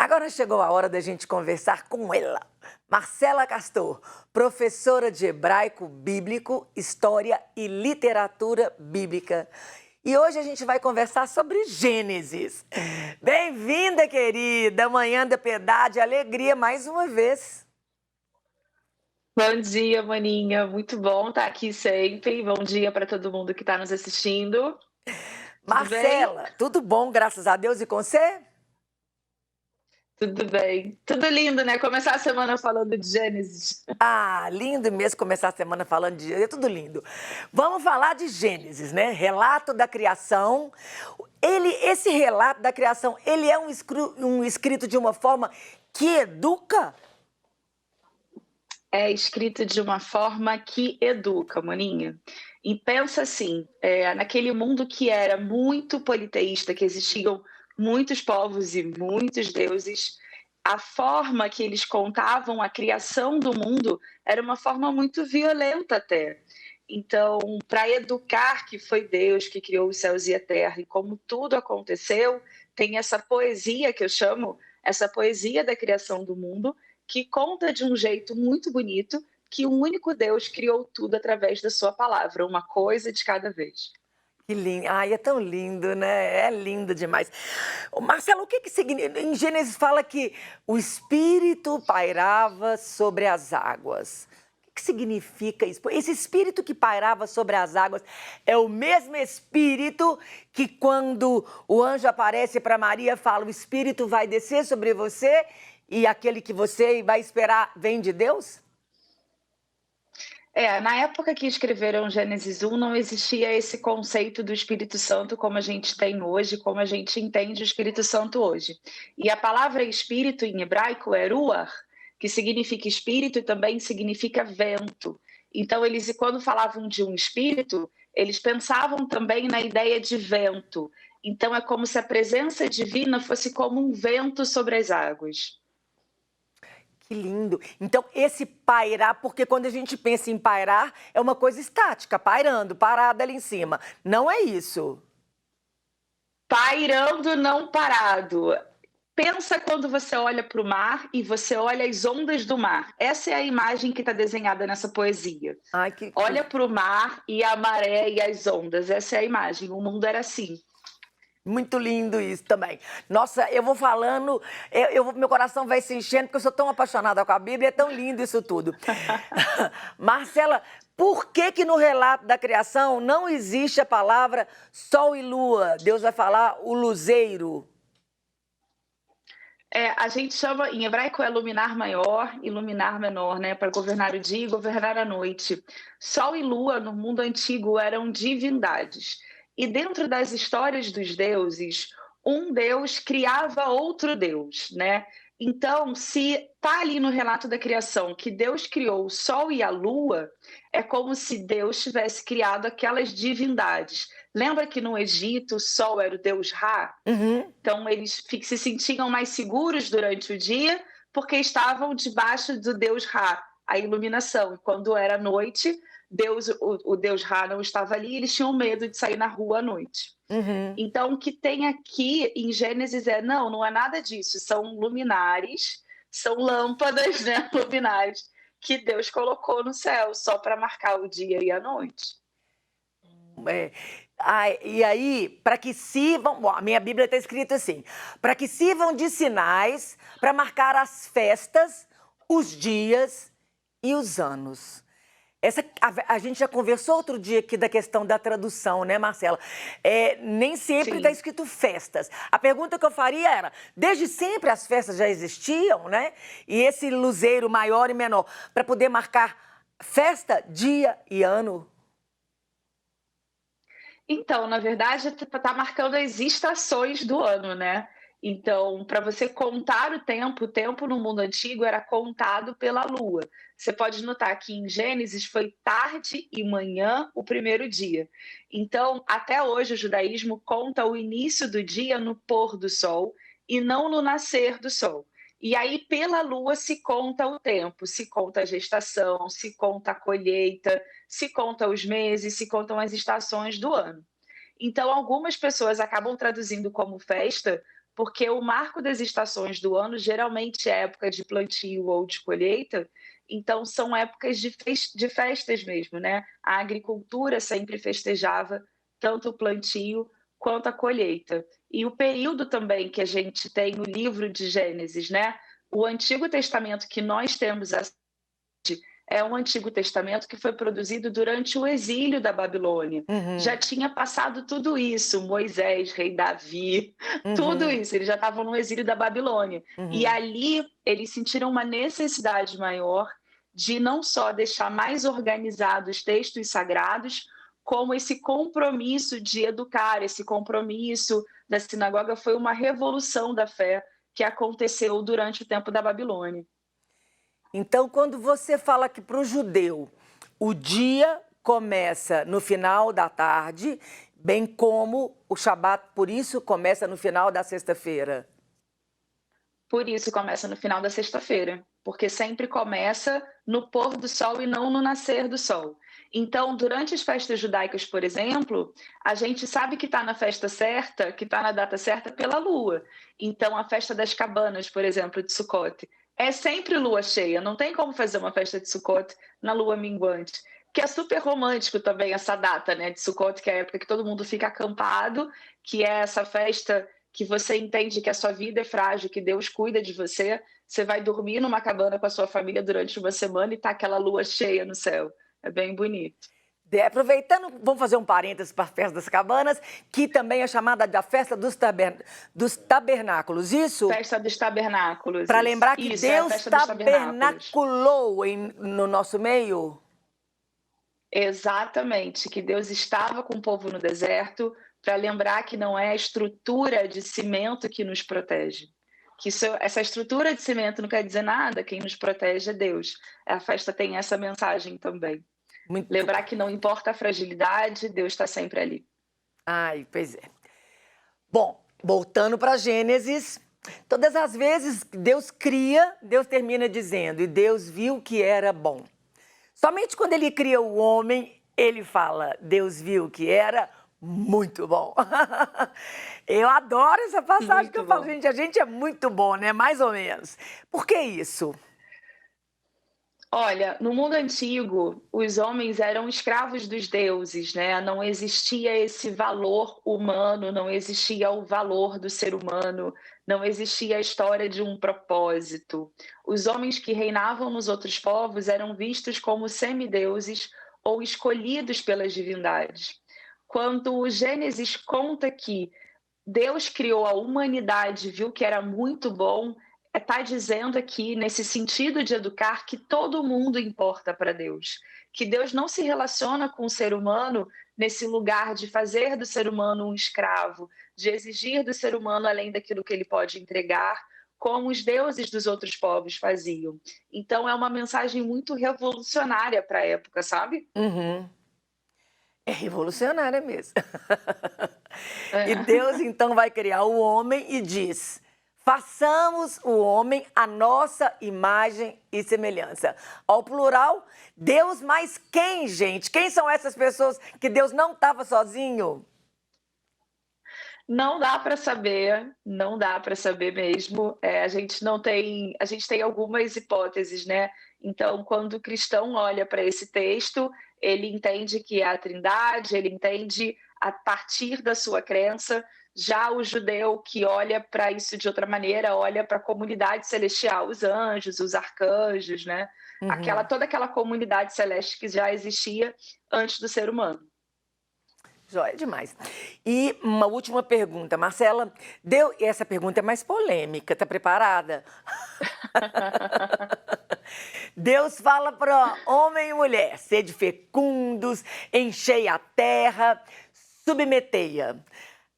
Agora chegou a hora da gente conversar com ela, Marcela Castor, professora de hebraico bíblico, história e literatura bíblica. E hoje a gente vai conversar sobre Gênesis. Bem-vinda, querida, Manhã da Piedade, alegria mais uma vez. Bom dia, maninha. Muito bom estar aqui sempre. Bom dia para todo mundo que está nos assistindo. Tudo bem? Marcela, tudo bom, graças a Deus, e com você? Tudo bem. Tudo lindo, né? Começar a semana falando de Gênesis. Ah, lindo mesmo começar a semana falando de... É tudo lindo. Vamos falar de Gênesis, né? Relato da criação. Esse relato da criação, ele é um escrito de uma forma que educa? É escrito de uma forma que educa, maninha. E pensa assim, naquele mundo que era muito politeísta, que existiam muitos povos e muitos deuses, a forma que eles contavam a criação do mundo era uma forma muito violenta até. Então, para educar que foi Deus que criou os céus e a terra e como tudo aconteceu, tem essa poesia que eu chamo, essa poesia da criação do mundo, que conta de um jeito muito bonito que um único Deus criou tudo através da sua palavra, uma coisa de cada vez. Que lindo. Ai, é tão lindo, né? É lindo demais. Ô, Marcelo, o que que significa? Em Gênesis fala que o Espírito pairava sobre as águas. O que significa isso? Esse Espírito que pairava sobre as águas é o mesmo Espírito que quando o anjo aparece para Maria fala, o Espírito vai descer sobre você e aquele que você vai esperar vem de Deus? Na época que escreveram Gênesis 1, não existia esse conceito do Espírito Santo como a gente tem hoje, como a gente entende o Espírito Santo hoje. E a palavra espírito em hebraico é ruach, que significa espírito e também significa vento. Então, eles, quando falavam de um espírito, eles pensavam também na ideia de vento. Então, é como se a presença divina fosse como um vento sobre as águas. Que lindo. Então, esse pairar, porque quando a gente pensa em pairar, é uma coisa estática, pairando, parada ali em cima. Não é isso. Pairando, não parado. Pensa quando você olha para o mar e você olha as ondas do mar. Essa é a imagem que está desenhada nessa poesia. Ai, Olha para o mar e a maré e as ondas. Essa é a imagem. O mundo era assim. muito lindo isso também. Nossa, eu vou falando, meu coração vai se enchendo, porque eu sou tão apaixonada com a Bíblia, é tão lindo isso tudo. Marcela, por que que no relato da criação não existe a palavra sol e lua? Deus vai falar o luzeiro. A gente chama, em hebraico é luminar maior e luminar menor, né? Para governar o dia e governar a noite. Sol e lua no mundo antigo eram divindades. E dentro das histórias dos deuses, um deus criava outro deus, né? Então, se está ali no relato da criação que Deus criou o sol e a lua, é como se Deus tivesse criado aquelas divindades. Lembra que no Egito o sol era o deus Ra? Uhum. Então, eles se sentiam mais seguros durante o dia porque estavam debaixo do deus Ra, a iluminação. E quando era noite, o deus Ra não estava ali, eles tinham medo de sair na rua à noite. Uhum. Então, o que tem aqui em Gênesis não é nada disso. São luminares, são lâmpadas, né, luminares, que Deus colocou no céu só para marcar o dia e a noite. É. Ai, e aí, para que sirvam, bom, a minha Bíblia está escrito assim, para que sirvam de sinais para marcar as festas, os dias e os anos. A gente já conversou outro dia aqui da questão da tradução, né, Marcela? Nem sempre está Sim. escrito festas. A pergunta que eu faria era, desde sempre as festas já existiam, né? E esse luzeiro maior e menor, para poder marcar festa, dia e ano? Então, na verdade, tá marcando as estações do ano, né. Então, para você contar o tempo no mundo antigo era contado pela lua. Você pode notar que em Gênesis foi tarde e manhã o primeiro dia. Então, até hoje o judaísmo conta o início do dia no pôr do sol e não no nascer do sol. E aí pela lua se conta o tempo, se conta a gestação, se conta a colheita, se conta os meses, se contam as estações do ano. Então, algumas pessoas acabam traduzindo como festa, porque o marco das estações do ano geralmente é época de plantio ou de colheita, então são épocas de festas mesmo, né? A agricultura sempre festejava tanto o plantio quanto a colheita. E o período também que a gente tem no livro de Gênesis, né? O Antigo Testamento que nós temos é um Antigo Testamento que foi produzido durante o exílio da Babilônia. Já Uhum, tinha passado tudo isso, Moisés, rei Davi, tudo uhum, isso, eles já estavam no exílio da Babilônia. E uhum. ali eles sentiram uma necessidade maior de não só deixar mais organizados os textos sagrados, como esse compromisso de educar, esse compromisso da sinagoga foi uma revolução da fé que aconteceu durante o tempo da Babilônia. Então, quando você fala que para o judeu o dia começa no final da tarde, bem como o Shabat, por isso, começa no final da sexta-feira. Por isso começa no final da sexta-feira, porque sempre começa no pôr do sol e não no nascer do sol. Então, durante as festas judaicas, por exemplo, a gente sabe que está na festa certa, que está na data certa pela lua. Então, a festa das cabanas, por exemplo, de Sukkot, é sempre lua cheia. Não tem como fazer uma festa de Sukkot na lua minguante. Que é super romântico também essa data, né, de Sukkot, que é a época que todo mundo fica acampado, que é essa festa que você entende que a sua vida é frágil, que Deus cuida de você, você vai dormir numa cabana com a sua família durante uma semana e tá aquela lua cheia no céu. É bem bonito. Aproveitando, vamos fazer um parênteses para a festa das cabanas, que também é chamada da festa dos tabernáculos. Isso Festa dos tabernáculos, para isso. lembrar que Isso, é a Deus festa dos tabernáculos. tabernaculou no nosso meio. Exatamente, que Deus estava com o povo no deserto para lembrar que não é a estrutura de cimento que nos protege. Que essa estrutura de cimento não quer dizer nada, quem nos protege é Deus. A festa tem essa mensagem também. Muito. Lembrar que não importa a fragilidade, Deus está sempre ali. Ai, pois é. Bom, voltando para Gênesis, todas as vezes que Deus cria, Deus termina dizendo, e Deus viu que era bom. Somente quando ele cria o homem, ele fala, Deus viu que era muito bom. Eu adoro essa passagem que eu Muito falo, bom. gente, a gente é muito bom, né? Mais ou menos. Por que isso? Olha, no mundo antigo, os homens eram escravos dos deuses, né? Não existia esse valor humano, não existia o valor do ser humano, não existia a história de um propósito. Os homens que reinavam nos outros povos eram vistos como semideuses ou escolhidos pelas divindades. Quando o Gênesis conta que Deus criou a humanidade, viu que era muito bom, está dizendo aqui, nesse sentido de educar, que todo mundo importa para Deus. Que Deus não se relaciona com o ser humano nesse lugar de fazer do ser humano um escravo, de exigir do ser humano além daquilo que ele pode entregar, como os deuses dos outros povos faziam. Então, é uma mensagem muito revolucionária para a época, sabe? Uhum. É revolucionária mesmo. E É. Deus então vai criar o homem e diz: façamos o homem a nossa imagem e semelhança. Ao plural, Deus mais quem, gente? Quem são essas pessoas que Deus não estava sozinho? Não dá para saber, não dá para saber mesmo. A gente tem algumas hipóteses, né? Então, quando o cristão olha para esse texto, ele entende que é a Trindade, ele entende a partir da sua crença. Já o judeu que olha para isso de outra maneira, olha para a comunidade celestial, os anjos, os arcanjos, né? Uhum. Toda aquela comunidade celeste que já existia antes do ser humano. Joia demais. E uma última pergunta, Marcela. E essa pergunta é mais polêmica, tá preparada? Deus fala para homem e mulher: sede fecundos, enchei a terra, submetei-a.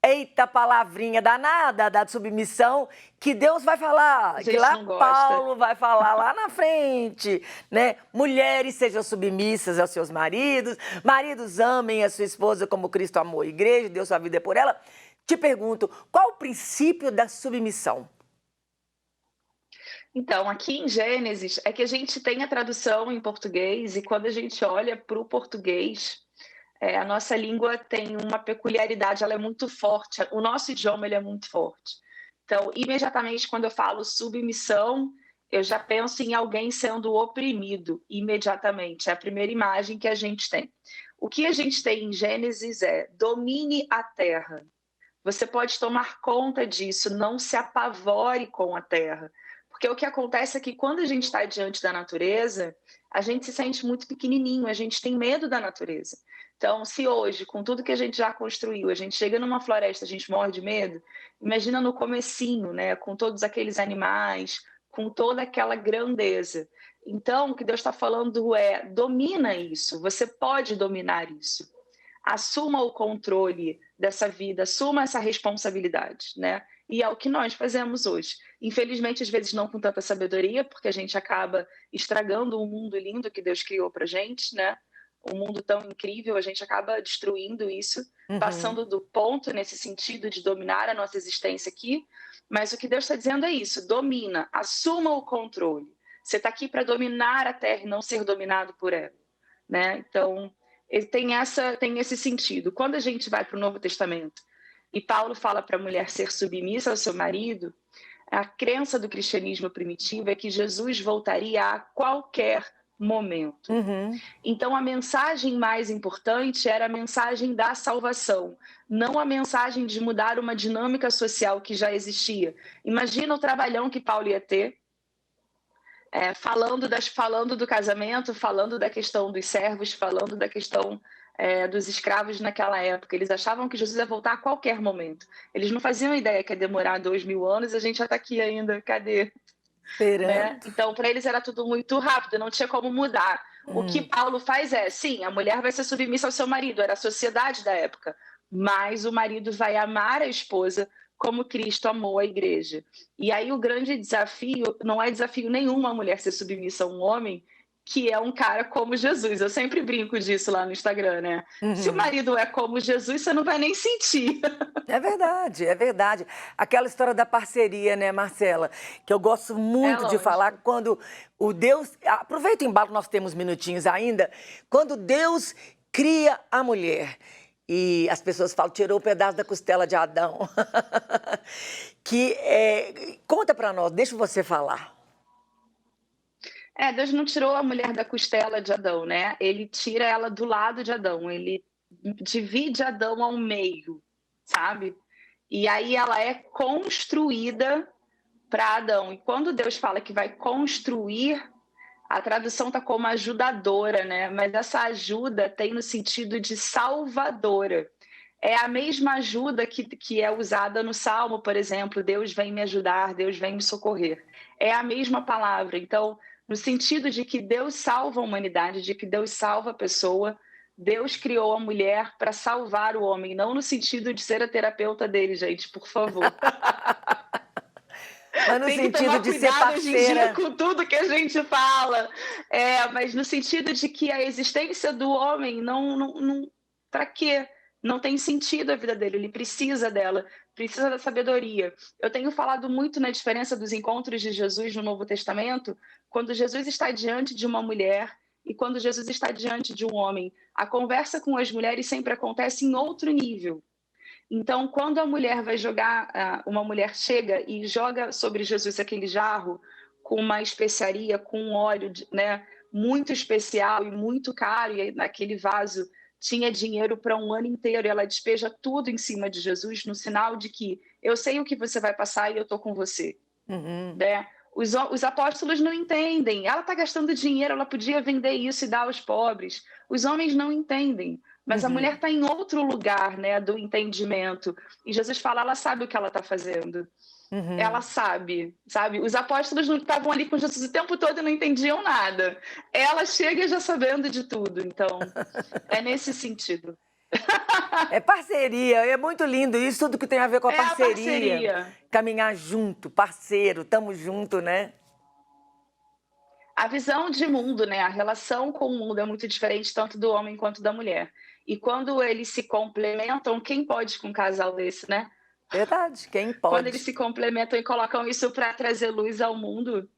Eita palavrinha danada da submissão que Deus vai A falar, que gente lá não gosta. Paulo vai falar lá na frente, né? Mulheres sejam submissas aos seus maridos, maridos amem a sua esposa como Cristo amou a igreja, deu sua vida por ela. Te pergunto, qual o princípio da submissão? Então, aqui em Gênesis, é que a gente tem a tradução em português, e quando a gente olha para o português, a nossa língua tem uma peculiaridade, ela é muito forte, o nosso idioma ele é muito forte. Então, imediatamente, quando eu falo submissão, eu já penso em alguém sendo oprimido, imediatamente. É a primeira imagem que a gente tem. O que a gente tem em Gênesis é: domine a terra. Você pode tomar conta disso, não se apavore com a terra. Porque o que acontece é que quando a gente está diante da natureza, a gente se sente muito pequenininho, a gente tem medo da natureza. Então, se hoje, com tudo que a gente já construiu, a gente chega numa floresta, a gente morre de medo, imagina no comecinho, né, com todos aqueles animais, com toda aquela grandeza. Então, o que Deus está falando é: domina isso, você pode dominar isso. Assuma o controle dessa vida, assuma essa responsabilidade, né? E é o que nós fazemos hoje. Infelizmente, às vezes não com tanta sabedoria, porque a gente acaba estragando o mundo lindo que Deus criou para gente, né? Um mundo tão incrível, a gente acaba destruindo isso, Uhum. passando do ponto nesse sentido de dominar a nossa existência aqui. Mas o que Deus está dizendo é isso: domina, assuma o controle. Você está aqui para dominar a terra e não ser dominado por ela, né? Então, ele tem esse sentido. Quando a gente vai para o Novo Testamento e Paulo fala para a mulher ser submissa ao seu marido, a crença do cristianismo primitivo é que Jesus voltaria a qualquer momento. Uhum. Então, a mensagem mais importante era a mensagem da salvação, não a mensagem de mudar uma dinâmica social que já existia. Imagina o trabalhão que Paulo ia ter, falando do casamento, falando da questão dos servos, falando da questão dos escravos naquela época. Eles achavam que Jesus ia voltar a qualquer momento. Eles não faziam ideia que ia demorar 2000 anos e a gente já está aqui ainda, cadê? Né? Esperando. Então, para eles era tudo muito rápido, não tinha como mudar. O que Hum. Paulo faz é: sim, a mulher vai ser submissa ao seu marido, era a sociedade da época, mas o marido vai amar a esposa como Cristo amou a igreja. E aí o grande desafio, não é desafio nenhum uma mulher ser submissa a um homem que é um cara como Jesus. Eu sempre brinco disso lá no Instagram, né? Se o Uhum. marido é como Jesus, você não vai nem sentir. É verdade, é verdade. Aquela história da parceria, né, Marcela? Que eu gosto É muito de falar lógico. quando o Deus. Aproveita o embalo, nós temos minutinhos ainda. Quando Deus cria a mulher. E as pessoas falam, tirou o pedaço da costela de Adão. Conta pra nós, deixa você falar. Deus não tirou a mulher da costela de Adão, né? Ele tira ela do lado de Adão, ele divide Adão ao meio, sabe? E aí ela é construída para Adão. E quando Deus fala que vai construir, a tradução tá como ajudadora, né? Mas essa ajuda tem no sentido de salvadora. É a mesma ajuda que é usada no Salmo, por exemplo: Deus vem me ajudar, Deus vem me socorrer. É a mesma palavra. Então, no sentido de que Deus salva a humanidade, de que Deus salva a pessoa, Deus criou a mulher para salvar o homem, não no sentido de ser a terapeuta dele, gente, por favor. Mas no Tem que sentido tomar de ser cuidado hoje em dia parceira. com tudo que a gente fala. Mas no sentido de que a existência do homem não para quê? Não tem sentido a vida dele, ele precisa dela, precisa da sabedoria. Eu tenho falado muito na diferença dos encontros de Jesus no Novo Testamento, quando Jesus está diante de uma mulher e quando Jesus está diante de um homem. A conversa com as mulheres sempre acontece em outro nível. Então, quando a mulher vai jogar, uma mulher chega e joga sobre Jesus aquele jarro com uma especiaria, com um óleo, né, muito especial e muito caro, e naquele vaso tinha dinheiro para um ano inteiro, e ela despeja tudo em cima de Jesus no sinal de que eu sei o que você vai passar e eu estou com você, Uhum. né? Os apóstolos não entendem. Ela está gastando dinheiro, ela podia vender isso e dar aos pobres. Os homens não entendem. Mas a mulher Uhum. está em outro lugar, né, do entendimento. E Jesus fala: ela sabe o que ela está fazendo. Ela Uhum. sabe, sabe? Os apóstolos não estavam ali com Jesus o tempo todo e não entendiam nada. Ela chega já sabendo de tudo. Então, é nesse sentido. É parceria, é muito lindo isso, tudo que tem a ver com a É a parceria. parceria. Caminhar junto, parceiro, tamo junto, né? A visão de mundo, né? A relação com o mundo é muito diferente tanto do homem quanto da mulher. E quando eles se complementam, quem pode com um casal desse, né? Verdade, quem Quando eles pode. se complementam e colocam isso para trazer luz ao mundo,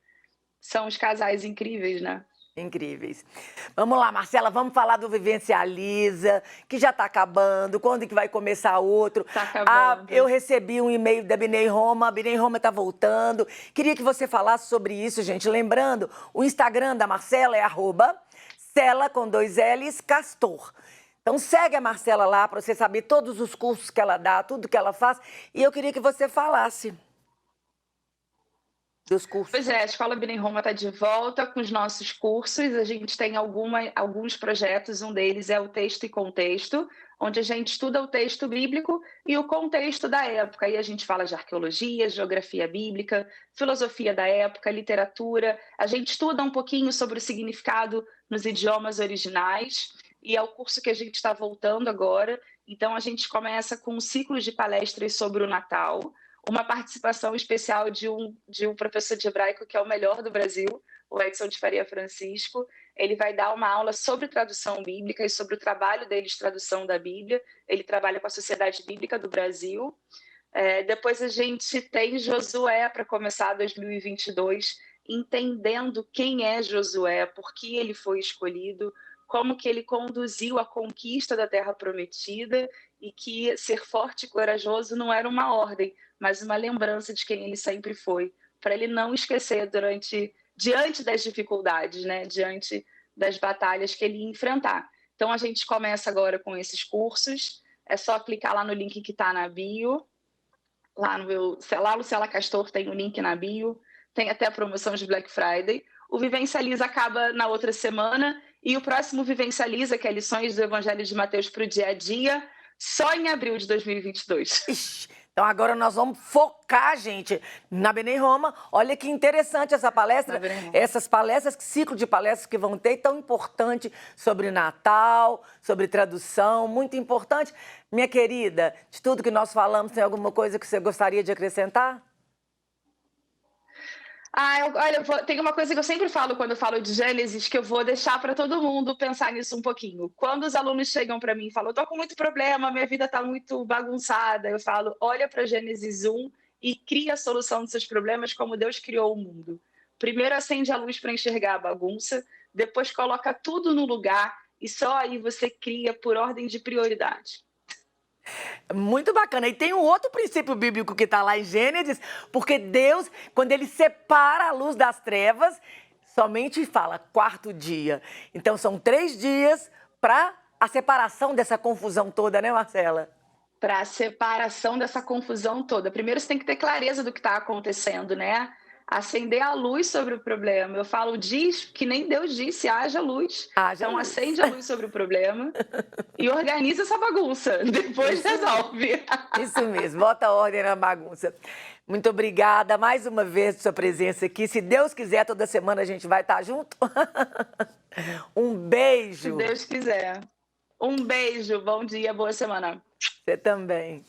são os casais incríveis, né? Incríveis. Vamos lá, Marcela, vamos falar do Vivencializa, que já está acabando, quando que vai começar outro? Tá acabando. Eu recebi um e-mail da Binei Roma, a Binei Roma está voltando. Queria que você falasse sobre isso, gente. Lembrando, o Instagram da Marcela é @Cela com 2 L's, Castor. Então segue a Marcela lá para você saber todos os cursos que ela dá, tudo que ela faz. E eu queria que você falasse dos cursos. Pois é, a Escola Binei Roma está de volta com os nossos cursos. A gente tem alguns projetos, um deles é o Texto e Contexto, onde a gente estuda o texto bíblico e o contexto da época. Aí a gente fala de arqueologia, geografia bíblica, filosofia da época, literatura. A gente estuda um pouquinho sobre o significado nos idiomas originais e é o curso que a gente está voltando agora. Então a gente começa com um ciclo de palestras sobre o Natal, uma participação especial de um professor de hebraico que é o melhor do Brasil, o Edson de Faria Francisco. Ele vai dar uma aula sobre tradução bíblica e sobre o trabalho dele de tradução da Bíblia. Ele trabalha com a Sociedade Bíblica do Brasil. Depois a gente tem Josué para começar 2022, entendendo quem é Josué, por que ele foi escolhido, como que ele conduziu a conquista da Terra Prometida e que ser forte e corajoso não era uma ordem, mas uma lembrança de quem ele sempre foi, para ele não esquecer diante das dificuldades, né? Diante das batalhas que ele ia enfrentar. Então a gente começa agora com esses cursos, é só clicar lá no link que está na bio, lá Lucela Castor tem o link na bio, tem até a promoção de Black Friday. O Vivencializa acaba na outra semana e o próximo Vivencializa, que é lições do Evangelho de Mateus para o dia a dia, só em abril de 2022. Ixi, então agora nós vamos focar, gente, na Binei Roma. Olha que interessante essa palestra, essas palestras, que ciclo de palestras que vão ter, tão importante sobre Natal, sobre tradução, muito importante. Minha querida, de tudo que nós falamos, tem alguma coisa que você gostaria de acrescentar? Tem uma coisa que eu sempre falo quando eu falo de Gênesis, que eu vou deixar para todo mundo pensar nisso um pouquinho. Quando os alunos chegam para mim e falam, eu tô com muito problema, minha vida está muito bagunçada, eu falo, olha para Gênesis 1 e cria a solução dos seus problemas como Deus criou o mundo. Primeiro acende a luz para enxergar a bagunça, depois coloca tudo no lugar e só aí você cria por ordem de prioridade. Muito bacana. E tem um outro princípio bíblico que está lá em Gênesis, porque Deus, quando ele separa a luz das trevas, somente fala 4º dia. Então são 3 dias para a separação dessa confusão toda, né, Marcela? Para a separação dessa confusão toda. Primeiro você tem que ter clareza do que está acontecendo, né? Acender a luz sobre o problema. Eu falo, diz que nem Deus disse, haja luz. Então luz. Acende a luz sobre o problema e organiza essa bagunça. Depois resolve. Isso mesmo, bota ordem na bagunça. Muito obrigada mais uma vez por sua presença aqui. Se Deus quiser, toda semana a gente vai estar junto. Um beijo. Se Deus quiser. Um beijo, bom dia, boa semana. Você também.